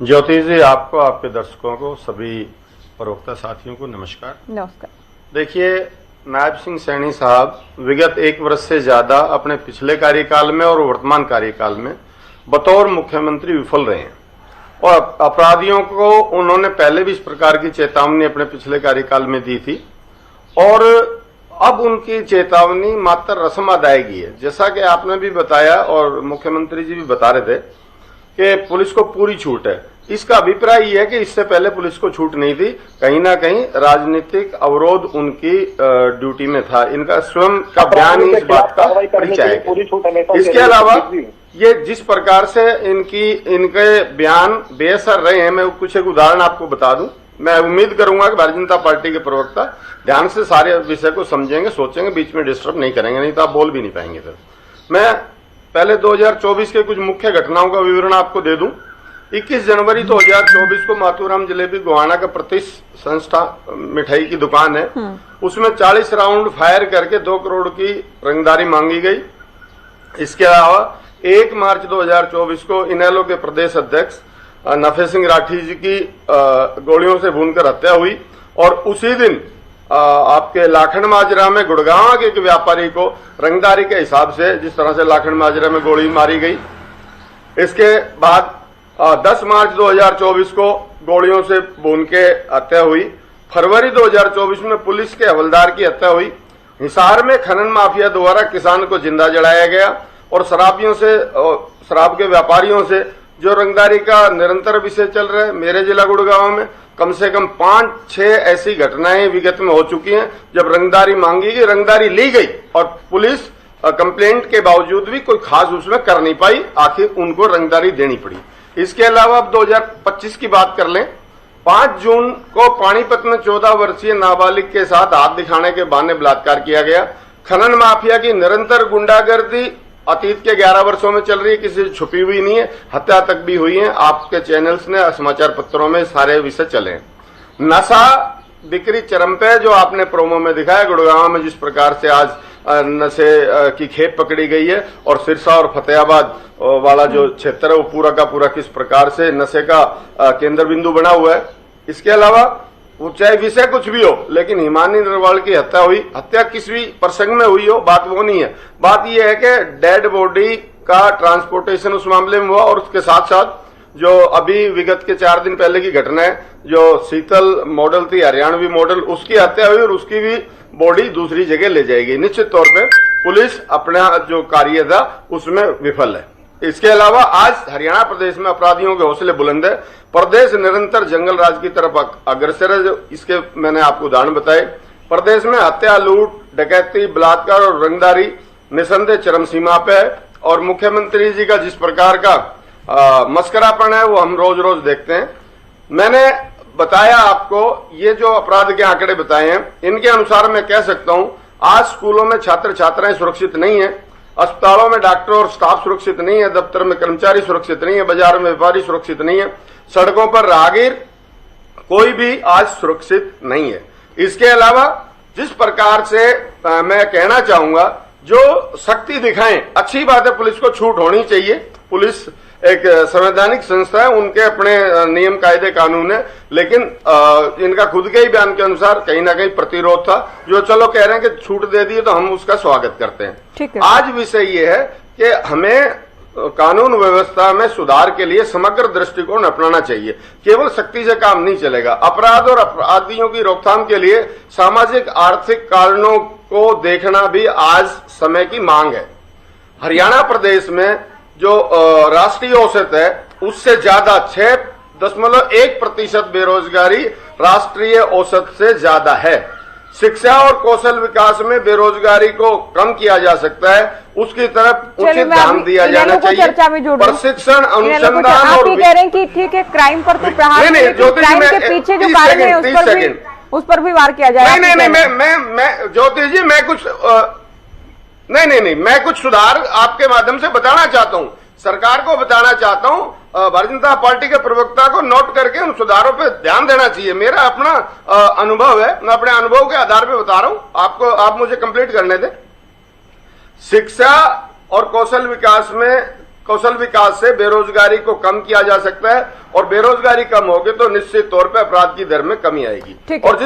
ज्योति जी, आपको, आपके दर्शकों को, सभी प्रवक्ता साथियों को नमस्कार। नमस्कार। देखिए, नायब सिंह सैनी साहब विगत 1 वर्ष से ज्यादा अपने पिछले कार्यकाल में और वर्तमान कार्यकाल में बतौर मुख्यमंत्री विफल रहे हैं और अपराधियों को उन्होंने पहले भी इस प्रकार की चेतावनी अपने पिछले कार्यकाल में दी थी और अब उनकी चेतावनी मात्र रस्म अदायगी है। जैसा कि आपने भी बताया और मुख्यमंत्री जी भी बता रहे थे कि पुलिस को पूरी छूट है। इसका अभिप्राय यह है कि इससे पहले पुलिस को छूट नहीं थी, कहीं ना कहीं राजनीतिक अवरोध उनकी ड्यूटी में था। इनका स्वयं का बयान इस बात का परिचय है। इसके अलावा ये जिस प्रकार से इनके बयान बेअसर रहे हैं, मैं कुछ एक उदाहरण आपको बता दूं। मैं उम्मीद करूंगा कि भारतीय जनता पार्टी के प्रवक्ता ध्यान से सारे विषय को समझेंगे, सोचेंगे, बीच में डिस्टर्ब नहीं करेंगे, नहीं तो आप बोल भी नहीं पाएंगे। फिर मैं पहले 2024 के कुछ मुख्य घटनाओं का विवरण आपको दे दूं। 21 जनवरी 2024 को माथुराम जलेबी गोहाना का प्रतिष्ठा मिठाई की दुकान है, उसमें 40 राउंड फायर करके 2 करोड़ की रंगदारी मांगी गई। इसके अलावा 1 मार्च 2024 को इनेलो के प्रदेश अध्यक्ष नफे सिंह राठी जी की गोलियों से भूनकर हत्या हुई और उसी दिन आपके लाखन माजरा में गुड़गांव के एक व्यापारी को रंगदारी के हिसाब से जिस तरह से लाखन माजरा में गोली मारी गई। इसके बाद 10 मार्च 2024 को गोलियों से भून के हत्या हुई। फरवरी 2024 में पुलिस के हवलदार की हत्या हुई। हिसार में खनन माफिया द्वारा किसान को जिंदा जलाया गया और शराब के व्यापारियों से जो रंगदारी का निरंतर विषय चल रहा है। मेरे जिला गुड़गांव में कम से कम 5-6 ऐसी घटनाएं विगत में हो चुकी हैं जब रंगदारी मांगी गई, रंगदारी ली गई और पुलिस कंप्लेंट के बावजूद भी कोई खास उसमें कर नहीं पाई, आखिर उनको रंगदारी देनी पड़ी। इसके अलावा अब 2025 की बात कर लें। 5 जून को पानीपत में 14 वर्षीय नाबालिग के साथ हाथ दिखाने के बहाने बलात्कार किया गया। खनन माफिया की निरंतर गुंडागर्दी अतीत के 11 वर्षों में चल रही है, किसी से छुपी हुई नहीं है, हत्या तक भी हुई है। आपके चैनल्स ने, समाचार पत्रों में सारे विषय चले हैं। नशा बिक्री चरम पे, जो आपने प्रोमो में दिखाया, गुड़गांव में जिस प्रकार से आज नशे की खेप पकड़ी गई है और सिरसा और फतेहाबाद वाला जो क्षेत्र है वो पूरा का पूरा किस प्रकार से नशे का केंद्र बिंदु बना हुआ है। इसके अलावा वो चाहे विषय कुछ भी हो, लेकिन हिमानी नरवाल की हत्या हुई। हत्या किस भी प्रसंग में हुई हो, बात वो नहीं है। बात यह है कि डेड बॉडी का ट्रांसपोर्टेशन उस मामले में हुआ और उसके साथ साथ जो अभी विगत के 4 दिन पहले की घटना है, जो शीतल मॉडल थी, हरियाणवी मॉडल, उसकी हत्या हुई और उसकी भी बॉडी दूसरी जगह ले जाएगी। निश्चित तौर पे पुलिस अपना जो कार्य था उसमें विफल है। इसके अलावा आज हरियाणा प्रदेश में अपराधियों के हौसले बुलंद है। प्रदेश निरंतर जंगल राज की तरफ अग्रसर है। जो इसके मैंने आपको उदाहरण बताए। प्रदेश में हत्या, लूट, डकैती, बलात्कार और रंगदारी निसंदेह चरम सीमा पे है और मुख्यमंत्री जी का जिस प्रकार का मस्करापन है वो हम रोज रोज देखते हैं। मैंने बताया आपको, ये जो अपराध के आंकड़े बताए हैं, इनके अनुसार मैं कह सकता हूं आज स्कूलों में छात्र छात्राएं सुरक्षित नहीं है, अस्पतालों में डॉक्टर और स्टाफ सुरक्षित नहीं है, दफ्तर में कर्मचारी सुरक्षित नहीं है, बाजार में व्यापारी सुरक्षित नहीं है, सड़कों पर राहगीर कोई भी आज सुरक्षित नहीं है। इसके अलावा जिस प्रकार से मैं कहना चाहूंगा, जो शक्ति दिखाएं, अच्छी बात है, पुलिस को छूट होनी चाहिए। पुलिस एक संवैधानिक संस्था है, उनके अपने नियम कायदे कानून है, लेकिन इनका खुद के ही बयान के अनुसार कहीं ना कहीं प्रतिरोध था। जो चलो कह रहे हैं कि छूट दे दी तो हम उसका स्वागत करते हैं। ठीक है। आज विषय ये है कि हमें कानून व्यवस्था में सुधार के लिए समग्र दृष्टिकोण अपनाना चाहिए। केवल शक्ति से काम नहीं चलेगा। अपराध और अपराधियों की रोकथाम के लिए सामाजिक आर्थिक कारणों को देखना भी आज समय की मांग है। हरियाणा प्रदेश में जो राष्ट्रीय औसत है उससे ज्यादा 6.1% बेरोजगारी राष्ट्रीय औसत से ज्यादा है। शिक्षा और कौशल विकास में बेरोजगारी को कम किया जा सकता है, उसकी तरफ उचित ध्यान दिया जाना चाहिए। प्रशिक्षण, अनुसंधान और कह रहे हैं कि ठीक है, क्राइम पर तो प्रहार नहीं, क्राइम के पीछे जो कारण है उस पर भी वार किया जाए। नहीं, मैं ज्योति जी, मैं कुछ नहीं, मैं कुछ सुधार आपके माध्यम से बताना चाहता हूं, सरकार को बताना चाहता हूं। भारतीय जनता पार्टी के प्रवक्ता को नोट करके उन सुधारों पे ध्यान देना चाहिए। मेरा अपना अनुभव है, मैं अपने अनुभव के आधार पे बता रहा हूं आपको, आप मुझे कंप्लीट करने दें। शिक्षा और कौशल विकास में कौशल विकास से बेरोजगारी को कम किया जा सकता है और बेरोजगारी कम होगी तो निश्चित तौर पर अपराध की दर में कमी आएगी। ठीक है। और जिस